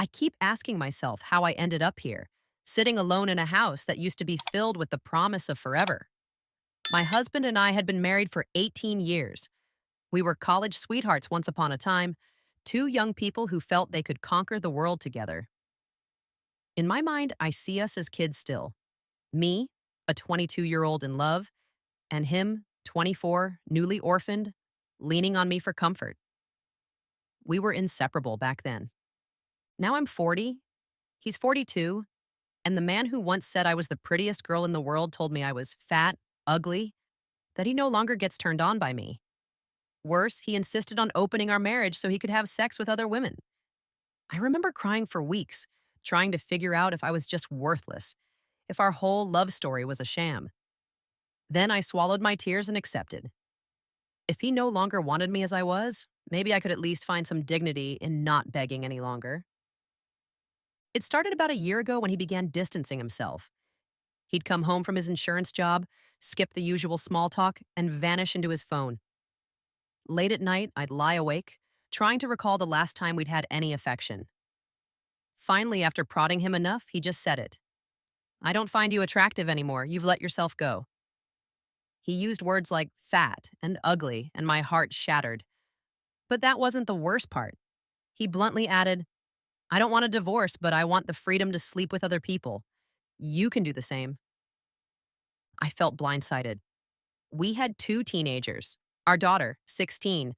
I keep asking myself how I ended up here, sitting alone in a house that used to be filled with the promise of forever. My husband and I had been married for 18 years. We were college sweethearts once upon a time, two young people who felt they could conquer the world together. In my mind, I see us as kids still. Me, a 22-year-old in love, and him, 24, newly orphaned, leaning on me for comfort. We were inseparable back then. Now I'm 40, he's 42, and the man who once said I was the prettiest girl in the world told me I was fat, ugly, that he no longer gets turned on by me. Worse, he insisted on opening our marriage so he could have sex with other women. I remember crying for weeks, trying to figure out if I was just worthless, if our whole love story was a sham. Then I swallowed my tears and accepted. If he no longer wanted me as I was, maybe I could at least find some dignity in not begging any longer. It started about a year ago when he began distancing himself. He'd come home from his insurance job, skip the usual small talk, and vanish into his phone. Late at night, I'd lie awake, trying to recall the last time we'd had any affection. Finally, after prodding him enough, he just said it. I don't find you attractive anymore. You've let yourself go. He used words like fat and ugly, and my heart shattered. But that wasn't the worst part. He bluntly added, I don't want a divorce, but I want the freedom to sleep with other people. You can do the same. I felt blindsided. We had two teenagers, our daughter, 16,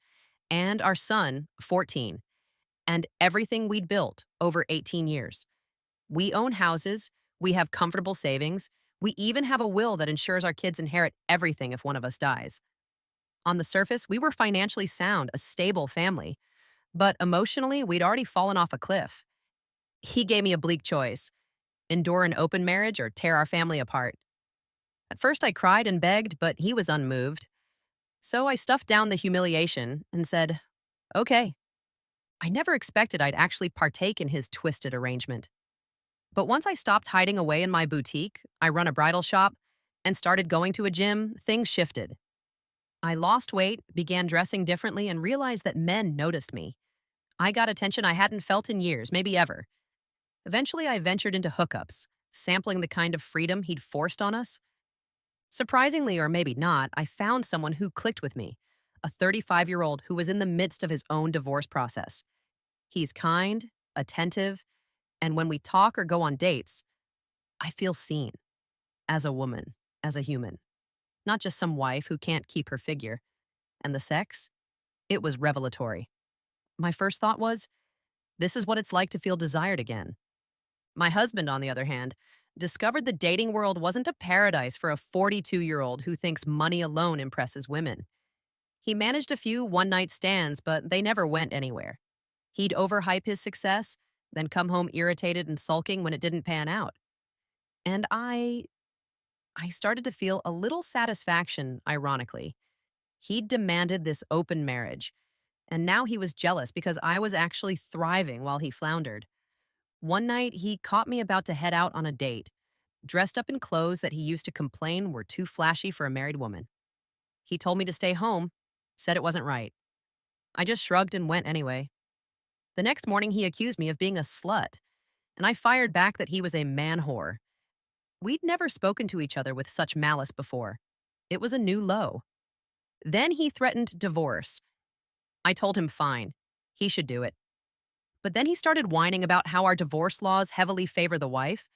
and our son, 14, and everything we'd built over 18 years. We own houses, we have comfortable savings, we even have a will that ensures our kids inherit everything if one of us dies. On the surface, we were financially sound, a stable family, but emotionally, we'd already fallen off a cliff. He gave me a bleak choice: endure an open marriage or tear our family apart. At first, I cried and begged, but he was unmoved. So I stuffed down the humiliation and said, okay. I never expected I'd actually partake in his twisted arrangement. But once I stopped hiding away in my boutique, I run a bridal shop, and started going to a gym, things shifted. I lost weight, began dressing differently, and realized that men noticed me. I got attention I hadn't felt in years, maybe ever. Eventually, I ventured into hookups, sampling the kind of freedom he'd forced on us. Surprisingly, or maybe not, I found someone who clicked with me, a 35-year-old who was in the midst of his own divorce process. He's kind, attentive, and when we talk or go on dates, I feel seen as a woman, as a human, not just some wife who can't keep her figure. And the sex? It was revelatory. My first thought was, this is what it's like to feel desired again. My husband, on the other hand, discovered the dating world wasn't a paradise for a 42-year-old who thinks money alone impresses women. He managed a few one-night stands, but they never went anywhere. He'd overhype his success, then come home irritated and sulking when it didn't pan out. And I started to feel a little satisfaction, ironically. He'd demanded this open marriage, and now he was jealous because I was actually thriving while he floundered. One night, he caught me about to head out on a date, dressed up in clothes that he used to complain were too flashy for a married woman. He told me to stay home, said it wasn't right. I just shrugged and went anyway. The next morning, he accused me of being a slut, and I fired back that he was a man whore. We'd never spoken to each other with such malice before. It was a new low. Then he threatened divorce. I told him fine, he should do it. But then he started whining about how our divorce laws heavily favor the wife,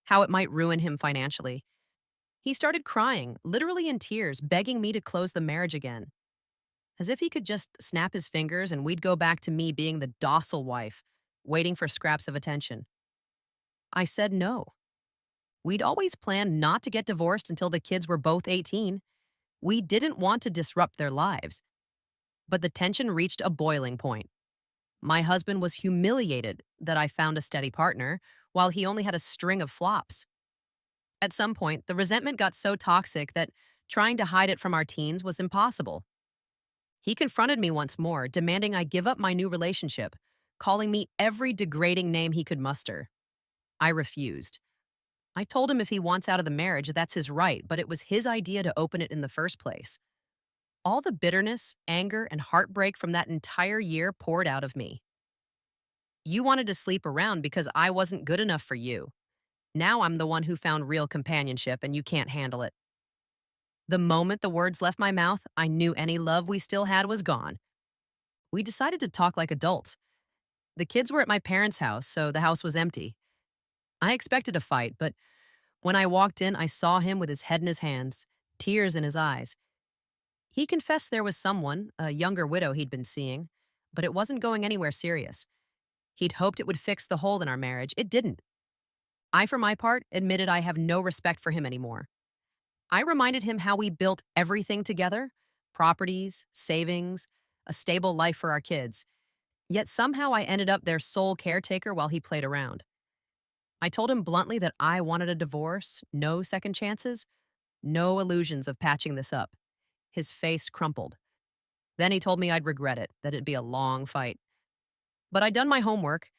how it might ruin him financially. He started crying, literally in tears, begging me to close the marriage again. As if he could just snap his fingers and we'd go back to me being the docile wife, waiting for scraps of attention. I said no. We'd always planned not to get divorced until the kids were both 18. We didn't want to disrupt their lives. But the tension reached a boiling point. My husband was humiliated that I found a steady partner, while he only had a string of flops. At some point, the resentment got so toxic that trying to hide it from our teens was impossible. He confronted me once more, demanding I give up my new relationship, calling me every degrading name he could muster. I refused. I told him if he wants out of the marriage, that's his right, but it was his idea to open it in the first place. All the bitterness, anger, and heartbreak from that entire year poured out of me. You wanted to sleep around because I wasn't good enough for you. Now I'm the one who found real companionship and you can't handle it. The moment the words left my mouth, I knew any love we still had was gone. We decided to talk like adults. The kids were at my parents' house, so the house was empty. I expected a fight, but when I walked in, I saw him with his head in his hands, tears in his eyes. He confessed there was someone, a younger widow he'd been seeing, but it wasn't going anywhere serious. He'd hoped it would fix the hole in our marriage. It didn't. I, for my part, admitted I have no respect for him anymore. I reminded him how we built everything together: properties, savings, a stable life for our kids. Yet somehow I ended up their sole caretaker while he played around. I told him bluntly that I wanted a divorce, no second chances, no illusions of patching this up. His face crumpled. Then he told me I'd regret it, that it'd be a long fight. But I'd done my homework.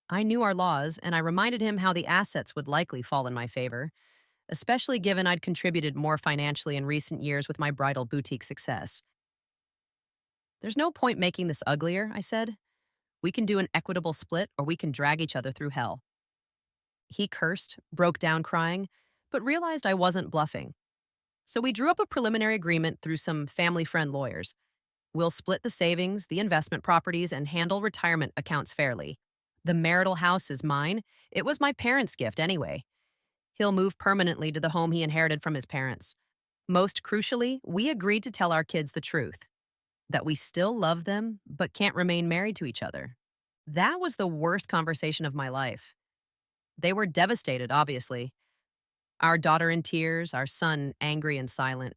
I knew our laws, and I reminded him how the assets would likely fall in my favor, especially given I'd contributed more financially in recent years with my bridal boutique success. There's no point making this uglier, I said. We can do an equitable split, or we can drag each other through hell. He cursed, broke down crying, but realized I wasn't bluffing. So we drew up a preliminary agreement through some family friend lawyers. We'll split the savings, the investment properties, and handle retirement accounts fairly. The marital house is mine. It was my parents' gift anyway. He'll move permanently to the home he inherited from his parents. Most crucially, we agreed to tell our kids the truth, that we still love them, but can't remain married to each other. That was the worst conversation of my life. They were devastated, obviously. Our daughter in tears, our son angry and silent.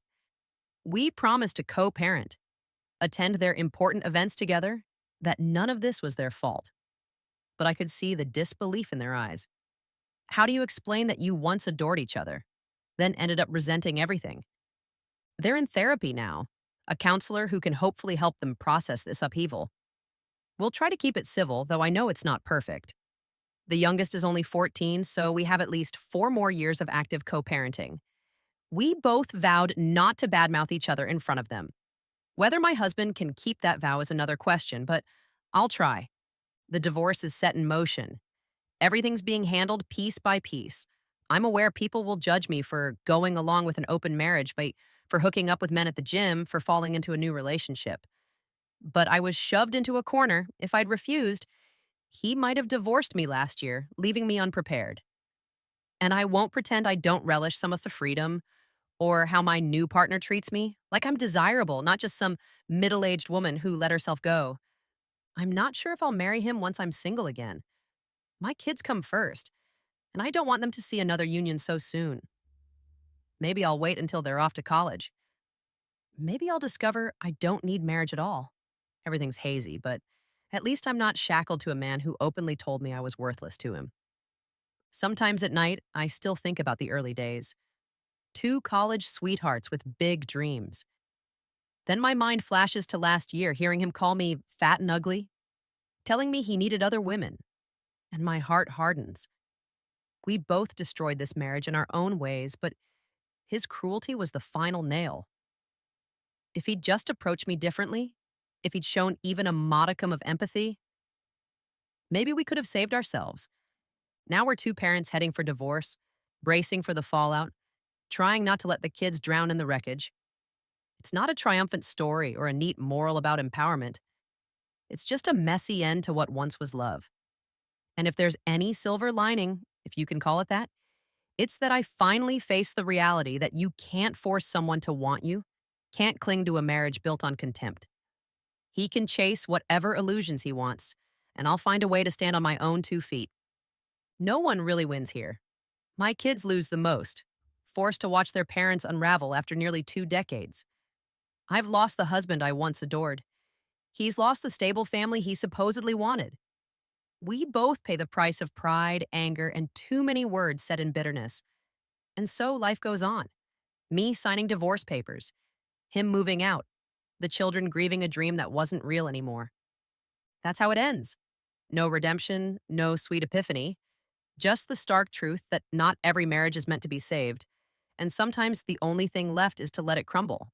We promised to co-parent, attend their important events together, that none of this was their fault. But I could see the disbelief in their eyes. How do you explain that you once adored each other, then ended up resenting everything? They're in therapy now, a counselor who can hopefully help them process this upheaval. We'll try to keep it civil, though I know it's not perfect. The youngest is only 14, so we have at least 4 more years of active co-parenting. We both vowed not to badmouth each other in front of them. Whether my husband can keep that vow is another question, but I'll try. The divorce is set in motion. Everything's being handled piece by piece. I'm aware people will judge me for going along with an open marriage, for hooking up with men at the gym, for falling into a new relationship. But I was shoved into a corner. If I'd refused, he might have divorced me last year, leaving me unprepared. And I won't pretend I don't relish some of the freedom or how my new partner treats me, like I'm desirable, not just some middle-aged woman who let herself go. I'm not sure if I'll marry him once I'm single again. My kids come first, and I don't want them to see another union so soon. Maybe I'll wait until they're off to college. Maybe I'll discover I don't need marriage at all. Everything's hazy, but at least I'm not shackled to a man who openly told me I was worthless to him. Sometimes at night, I still think about the early days. 2 college sweethearts with big dreams. Then my mind flashes to last year, hearing him call me fat and ugly, telling me he needed other women. And my heart hardens. We both destroyed this marriage in our own ways, but his cruelty was the final nail. If he'd just approached me differently, if he'd shown even a modicum of empathy, maybe we could have saved ourselves. Now we're 2 parents heading for divorce, bracing for the fallout, trying not to let the kids drown in the wreckage. It's not a triumphant story or a neat moral about empowerment. It's just a messy end to what once was love. And if there's any silver lining, if you can call it that, it's that I finally faced the reality that you can't force someone to want you, can't cling to a marriage built on contempt. He can chase whatever illusions he wants, and I'll find a way to stand on my own 2 feet. No one really wins here. My kids lose the most, forced to watch their parents unravel after nearly 2 decades. I've lost the husband I once adored. He's lost the stable family he supposedly wanted. We both pay the price of pride, anger, and too many words said in bitterness. And so life goes on. Me signing divorce papers, him moving out, the children grieving a dream that wasn't real anymore. That's how it ends. No redemption, no sweet epiphany, just the stark truth that not every marriage is meant to be saved, and sometimes the only thing left is to let it crumble.